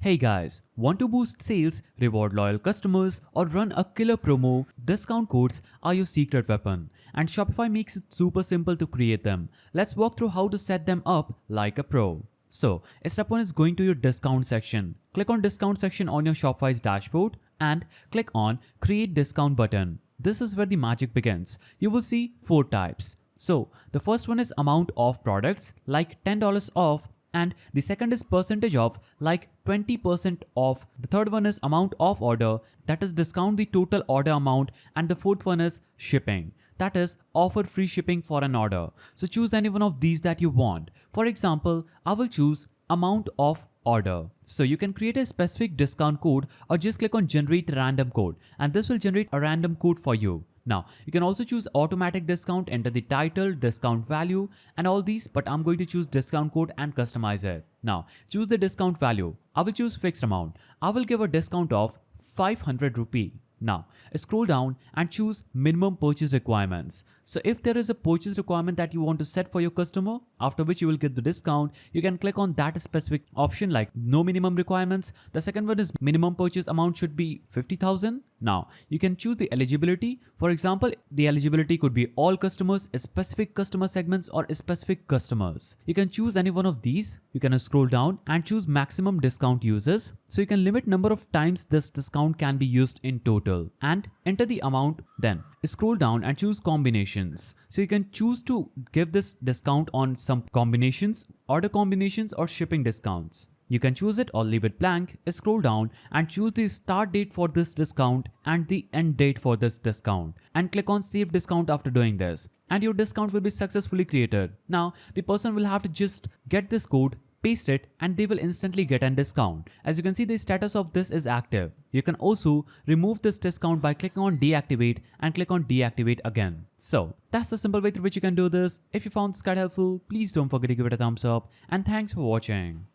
Hey guys, want to boost sales, reward loyal customers, or run a killer promo? Discount codes are your secret weapon, and Shopify makes it super simple to create them. Let's walk through how to set them up like a pro. So, step 1 is going to your discount section. Click on discount section on your Shopify's dashboard and click on create discount button. This is where the magic begins. You will see 4 types. So, the first one is amount of products like $10 off, and the second is percentage off like 20% off. The third one is amount of order, that is discount the total order amount, and the fourth one is shipping, that is offer free shipping for an order. So choose any one of these that you want. For example, I will choose amount of order. So you can create a specific discount code or just click on generate random code and this will generate a random code for you. Now, you can also choose automatic discount, enter the title, discount value and all these, but I'm going to choose discount code and customize it. Now, choose the discount value. I will choose fixed amount. I will give a discount of 500 rupee. Now, scroll down and choose minimum purchase requirements. So if there is a purchase requirement that you want to set for your customer, after which you will get the discount, you can click on that specific option like no minimum requirements. The second one is minimum purchase amount should be 50,000. Now, you can choose the eligibility. For example, the eligibility could be all customers, specific customer segments or specific customers. You can choose any one of these. You can scroll down and choose maximum discount users. So you can limit number of times this discount can be used in total and enter the amount. Then scroll down and choose combinations. So you can choose to give this discount on some combinations, order combinations or shipping discounts. You can choose it or leave it blank. Scroll down and choose the start date for this discount and the end date for this discount and click on save discount after doing this and your discount will be successfully created. Now the person will have to just get this code, paste it and they will instantly get a discount. As you can see, the status of this is active. You can also remove this discount by clicking on deactivate and click on deactivate again. So that's the simple way through which you can do this. If you found this guide helpful, please don't forget to give it a thumbs up and thanks for watching.